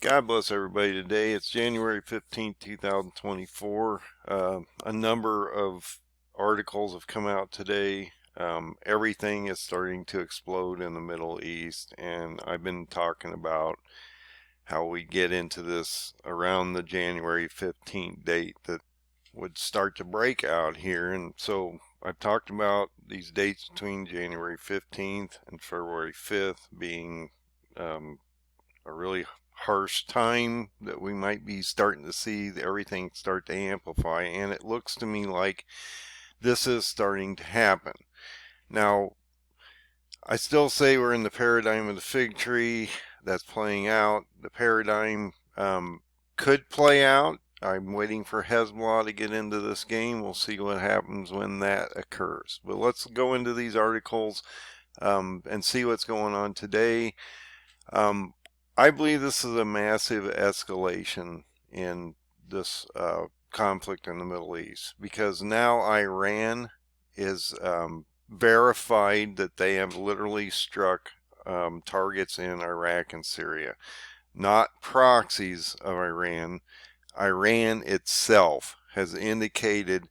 God bless everybody today. It's January 15th, 2024. A number of articles have come out today. Everything is starting to explode in the Middle East, and I've been talking about how we get into this around the January 15th date that would start to break out here. And so I've talked about these dates between January 15th and February 5th being a really harsh time that we might be starting to see everything start to amplify, and it looks to me like this is starting to happen. Now, I still say we're in the paradigm of the fig tree. That's playing out. The paradigm could play out. I'm waiting for Hezbollah to get into this game. We'll see what happens when that occurs. But let's go into these articles and see what's going on today. I believe this is a massive escalation in this conflict in the Middle East, because now Iran is verified that they have literally struck targets in Iraq and Syria. Not proxies of Iran. Iran itself has indicated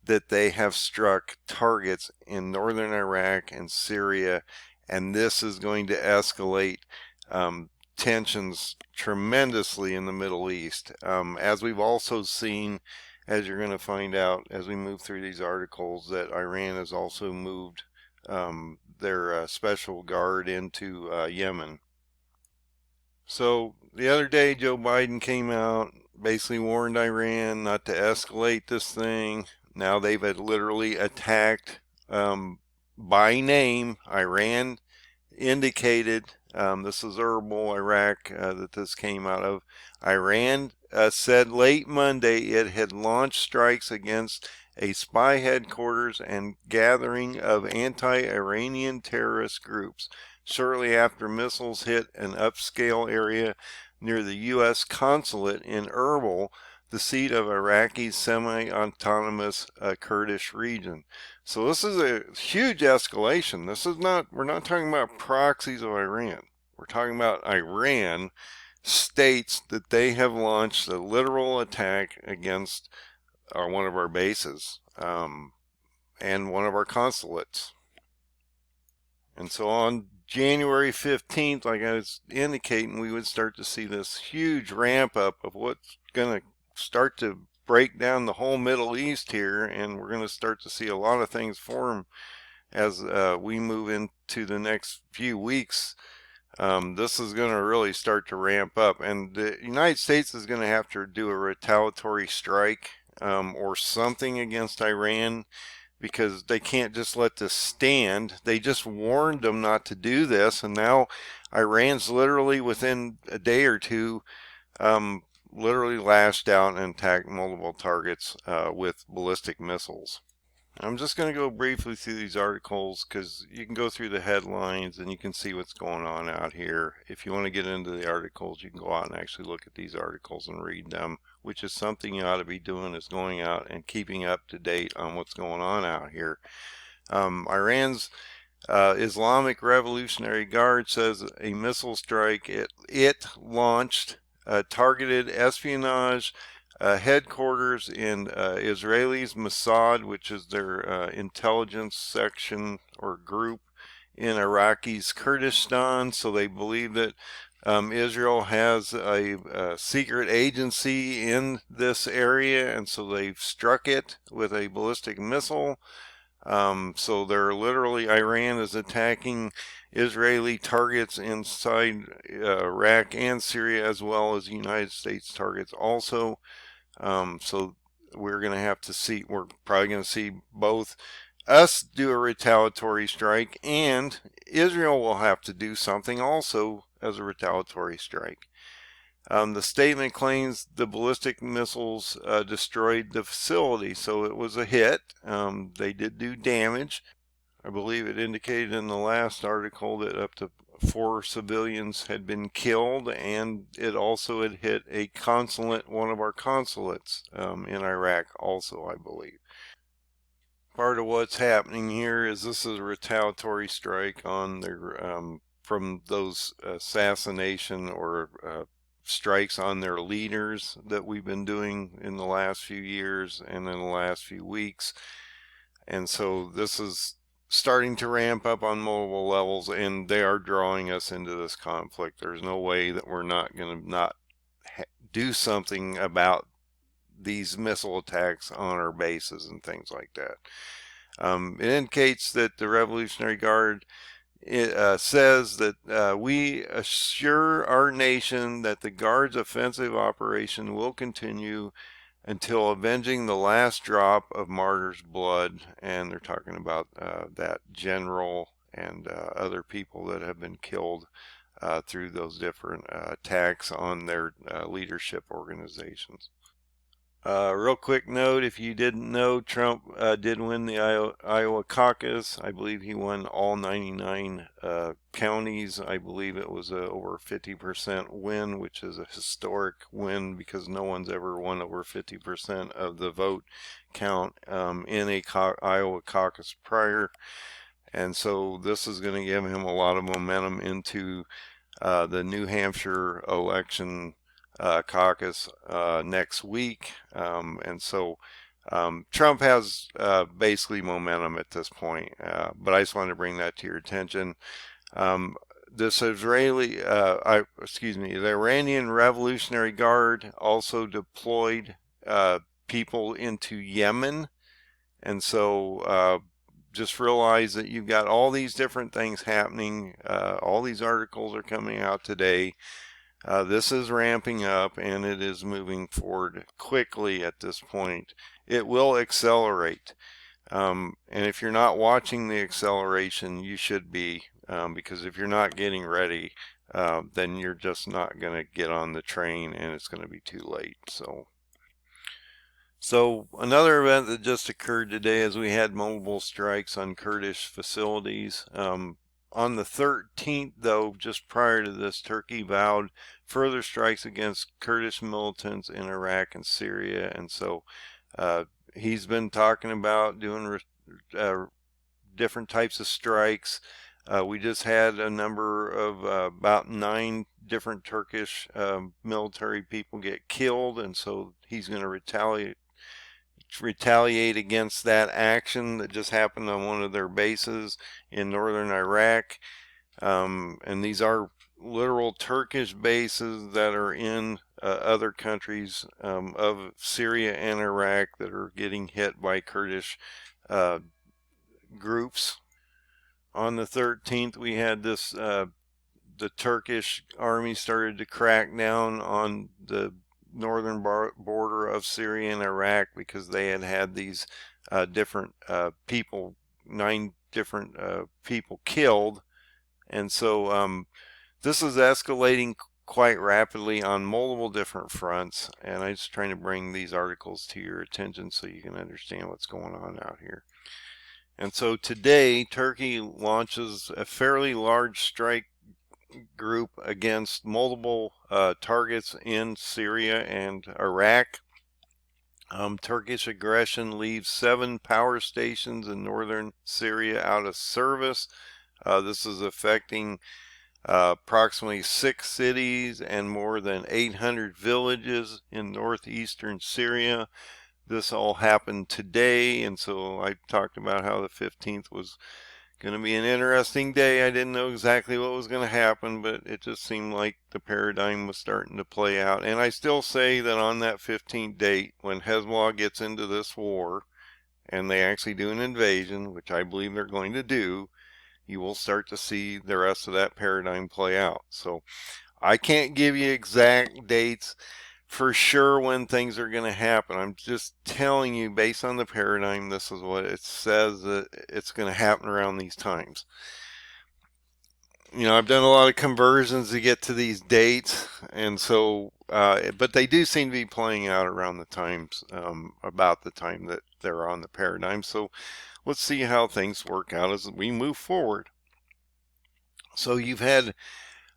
that they have struck targets in northern Iraq and Syria, and this is going to escalate tensions tremendously in the Middle East. As we've also seen, as you're going to find out as we move through these articles, that Iran has also moved their special guard into Yemen. So the other day, Joe Biden came out, basically warned Iran not to escalate this thing. Now they've literally attacked by name. Iran indicated, this is Irbil, Iraq, that this came out of. Iran said late Monday it had launched strikes against a spy headquarters and gathering of anti-Iranian terrorist groups shortly after missiles hit an upscale area near the U.S. consulate in Irbil, the seat of Iraqi's semi-autonomous Kurdish region. So this is a huge escalation. We're not talking about proxies of Iran. We're talking about Iran states that they have launched a literal attack against one of our bases and one of our consulates. And so on January 15th, like I was indicating, we would start to see this huge ramp up of what's going to start to break down the whole Middle East here, and we're going to start to see a lot of things form as we move into the next few weeks. This is going to really start to ramp up, and the United States is going to have to do a retaliatory strike or something against Iran, because they can't just let this stand. They just warned them not to do this, and now Iran's literally within a day or two literally lashed out and attacked multiple targets with ballistic missiles. I'm just going to go briefly through these articles because you can go through the headlines and you can see what's going on out here. If you want to get into the articles, you can go out and actually look at these articles and read them, which is something you ought to be doing, is going out and keeping up to date on what's going on out here. Iran's Islamic Revolutionary Guard says a missile strike it launched targeted espionage headquarters in Israelis Mossad, which is their intelligence section or group in Iraqi's Kurdistan. So they believe that Israel has a secret agency in this area, and so they've struck it with a ballistic missile. So they're literally, Iran is attacking Israeli targets inside Iraq and Syria, as well as United States targets also. So we're going to have to see, we're probably going to see both us do a retaliatory strike, and Israel will have to do something also as a retaliatory strike. The statement claims the ballistic missiles destroyed the facility, so it was a hit. They did do damage. I believe it indicated in the last article that up to 4 civilians had been killed, and it also had hit a consulate, one of our consulates in Iraq also, I believe. Part of what's happening here is this is a retaliatory strike on their from those assassination or strikes on their leaders that we've been doing in the last few years and in the last few weeks. And so this is starting to ramp up on multiple levels, and they are drawing us into this conflict. There's no way that we're not going to not do something about these missile attacks on our bases and things like that. It indicates that the Revolutionary Guard says that we assure our nation that the Guard's offensive operation will continue until avenging the last drop of martyrs' blood. And they're talking about that general and other people that have been killed through those different attacks on their leadership organizations. Real quick note, if you didn't know, Trump did win the Iowa caucus. I believe he won all 99 counties. I believe it was over 50% win, which is a historic win because no one's ever won over 50% of the vote count in a Iowa caucus prior. And so this is going to give him a lot of momentum into the New Hampshire election caucus next week. And so Trump has basically momentum at this point, but I just wanted to bring that to your attention. This the Iranian Revolutionary Guard also deployed people into Yemen. And so just realize that you've got all these different things happening. All these articles are coming out today. This is ramping up, and it is moving forward quickly at this point. It will accelerate. And if you're not watching the acceleration, you should be, because if you're not getting ready, then you're just not going to get on the train, and it's going to be too late. So another event that just occurred today is we had multiple strikes on Kurdish facilities. On the 13th, though, just prior to this, Turkey vowed further strikes against Kurdish militants in Iraq and Syria. And so he's been talking about doing different types of strikes. We just had a number of about 9 different Turkish military people get killed, and so he's going to retaliate against that action that just happened on one of their bases in northern Iraq. And these are literal Turkish bases that are in other countries of Syria and Iraq that are getting hit by Kurdish groups. On the 13th, we had this the Turkish army started to crack down on the northern border of Syria and Iraq because they had these different people, 9 different people killed. And so this is escalating quite rapidly on multiple different fronts, and I'm just trying to bring these articles to your attention so you can understand what's going on out here. And so today, Turkey launches a fairly large strike group against multiple targets in Syria and Iraq. Turkish aggression leaves 7 power stations in northern Syria out of service. This is affecting approximately 6 cities and more than 800 villages in northeastern Syria. This all happened today, and so I talked about how the 15th was going to be an interesting day. I didn't know exactly what was going to happen, but it just seemed like the paradigm was starting to play out. And I still say that on that 15th date, when Hezbollah gets into this war and they actually do an invasion, which I believe they're going to do, you will start to see the rest of that paradigm play out. So I can't give you exact dates for sure when things are going to happen. I'm just telling you, based on the paradigm, this is what it says that it's going to happen around these times. You know, I've done a lot of conversions to get to these dates, and so but they do seem to be playing out around the times, about the time that they're on the paradigm. So let's see how things work out as we move forward. So you've had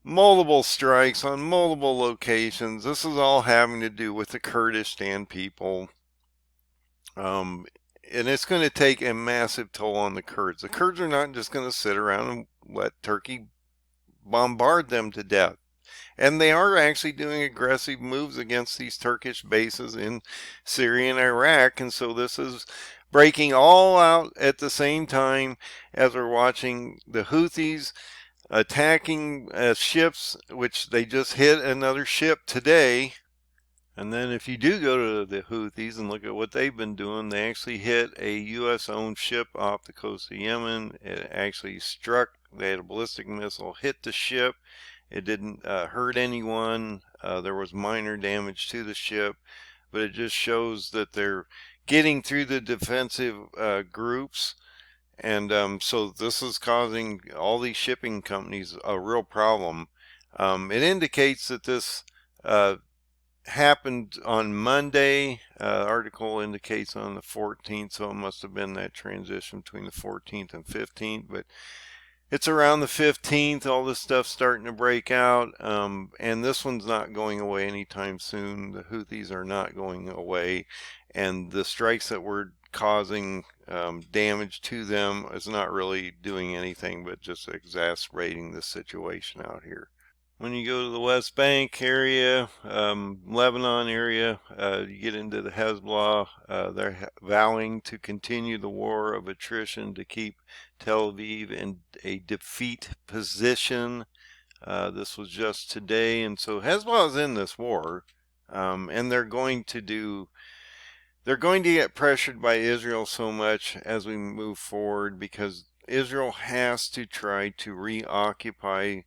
multiple strikes on multiple locations. This is all having to do with the Kurdistan people. And it's going to take a massive toll on the Kurds. The Kurds are not just going to sit around and let Turkey bombard them to death. And they are actually doing aggressive moves against these Turkish bases in Syria and Iraq. And so this is breaking all out at the same time as we're watching the Houthis attacking ships, which they just hit another ship today. And then if you do go to the Houthis and look at what they've been doing, they actually hit a U.S.-owned ship off the coast of Yemen. It actually struck. They had a ballistic missile, hit the ship. It didn't hurt anyone. There was minor damage to the ship, but it just shows that they're getting through the defensive groups. And so this is causing all these shipping companies a real problem. It indicates that this happened on Monday. Article indicates on the 14th, so it must have been that transition between the 14th and 15th. But it's around the 15th, all this stuff's starting to break out, and this one's not going away anytime soon. The Houthis are not going away, and the strikes that we're causing damage to them is not really doing anything but just exacerbating the situation out here. When you go to the West Bank area, Lebanon area, you get into the Hezbollah. They're vowing to continue the war of attrition to keep Tel Aviv in a defeat position. This was just today, and so Hezbollah is in this war, and they're going to get pressured by Israel so much as we move forward, because Israel has to try to reoccupy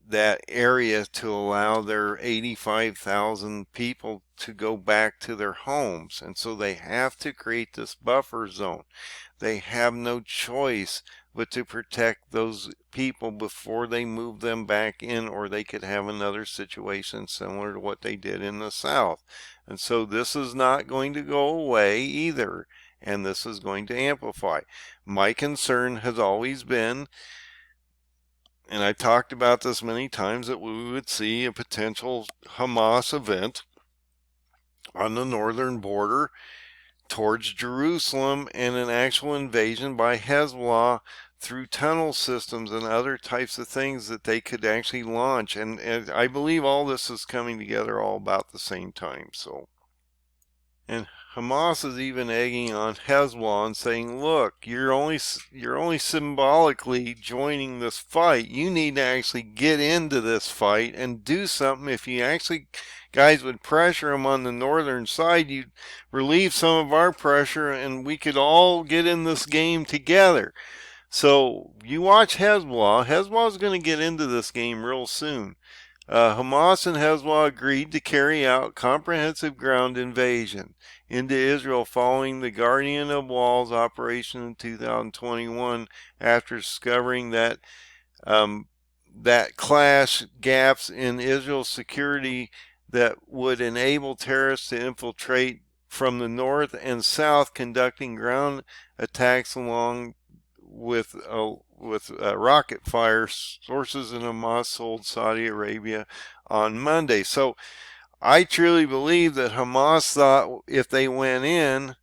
that area to allow their 85,000 people to go back to their homes. And so they have to create this buffer zone. They have no choice but to protect those people before they move them back in, or they could have another situation similar to what they did in the south. And so this is not going to go away either, and this is going to amplify. My concern has always been, and I talked about this many times, that we would see a potential Hamas event on the northern border towards Jerusalem, and an actual invasion by Hezbollah through tunnel systems and other types of things that they could actually launch. And I believe all this is coming together all about the same time. And Hamas is even egging on Hezbollah and saying, look, you're only symbolically joining this fight. You need to actually get into this fight and do something. If you actually, guys, would pressure them on the northern side, you'd relieve some of our pressure, and we could all get in this game together. So you watch Hezbollah. Hezbollah's going to get into this game real soon. Hamas and Hezbollah agreed to carry out comprehensive ground invasion into Israel following the Guardian of Walls operation in 2021, after discovering that clash gaps in Israel's security that would enable terrorists to infiltrate from the north and south, conducting ground attacks along with rocket fire. Sources in Hamas told Saudi Arabia on Monday. So I truly believe that Hamas thought if they went in,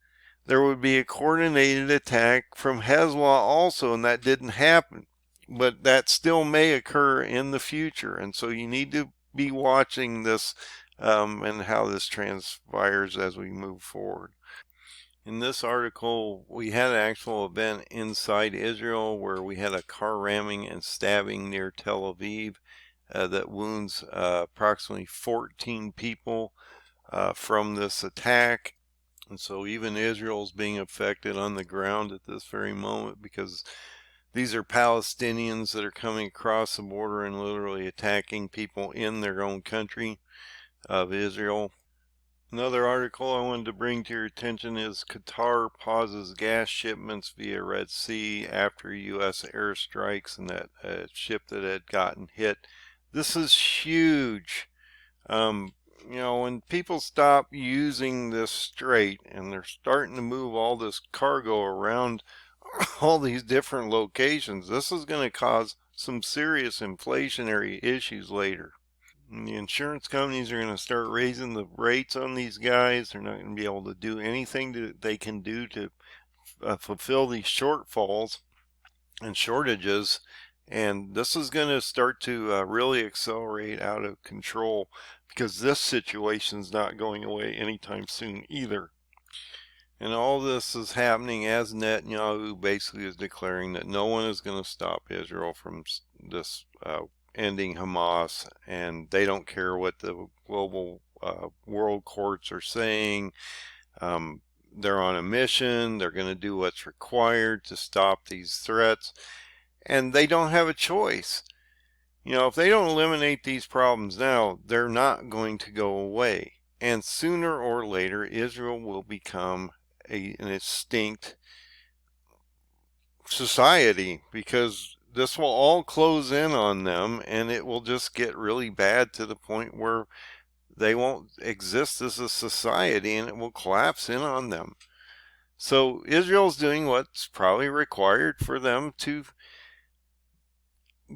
there would be a coordinated attack from Hezbollah also, and that didn't happen. But that still may occur in the future, and so you need to be watching this and how this transpires as we move forward. In this article, we had an actual event inside Israel where we had a car ramming and stabbing near Tel Aviv that wounds approximately 14 people from this attack. And so even Israel is being affected on the ground at this very moment, because these are Palestinians that are coming across the border and literally attacking people in their own country of Israel. Another article I wanted to bring to your attention is Qatar pauses gas shipments via Red Sea after U.S. airstrikes and that ship that had gotten hit. This is huge. When people stop using this strait and they're starting to move all this cargo around all these different locations, this is going to cause some serious inflationary issues later. And the insurance companies are going to start raising the rates on these guys. They're not going to be able to do anything that they can do to fulfill these shortfalls and shortages. And this is going to start to really accelerate out of control, because this situation's not going away anytime soon either. And all this is happening as Netanyahu basically is declaring that no one is going to stop Israel from this ending Hamas, and they don't care what the global world courts are saying. They're on a mission. They're going to do what's required to stop these threats, and they don't have a choice. You know, if they don't eliminate these problems now, they're not going to go away. And sooner or later, Israel will become an extinct society, because this will all close in on them, and it will just get really bad to the point where they won't exist as a society, and it will collapse in on them. So Israel's doing what's probably required for them to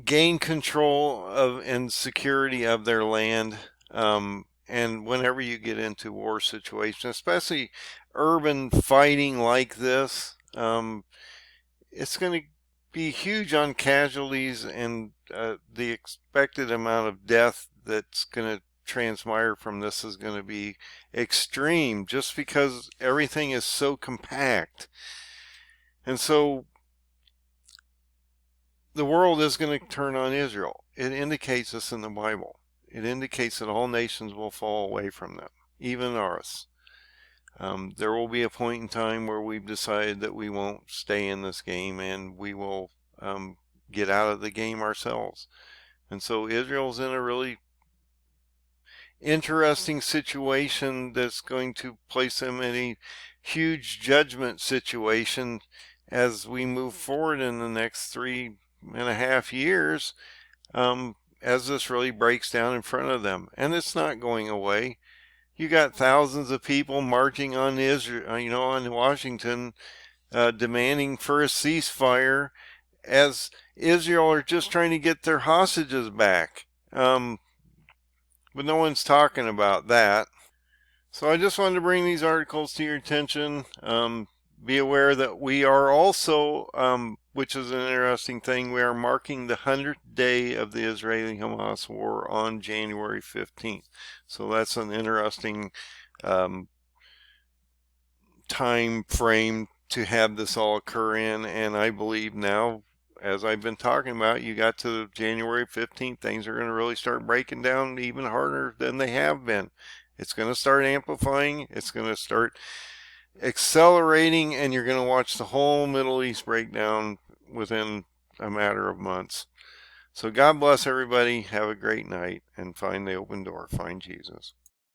gain control of and security of their land. And whenever you get into war situations, especially urban fighting like this, it's going to be huge on casualties, and the expected amount of death that's going to transpire from this is going to be extreme, just because everything is so compact. And so the world is going to turn on Israel. It indicates this in the Bible. It indicates that all nations will fall away from them, even ours. There will be a point in time where we've decided that we won't stay in this game, and we will get out of the game ourselves. And so Israel's in a really interesting situation that's going to place them in a huge judgment situation as we move forward in the next 3.5 years, as this really breaks down in front of them. And it's not going away. You got thousands of people marching on Israel, on Washington, demanding for a ceasefire, as Israel are just trying to get their hostages back. But no one's talking about that. So I just wanted to bring these articles to your attention. Be aware that we are also, which is an interesting thing, we are marking the 100th day of the Israeli-Hamas war on January 15th. So that's an interesting time frame to have this all occur in. And I believe now, as I've been talking about, you got to January 15th, things are going to really start breaking down even harder than they have been. It's going to start amplifying. It's going to start accelerating, and you're going to watch the whole Middle East break down within a matter of months. So God bless everybody. Have a great night, and find the open door. Find Jesus.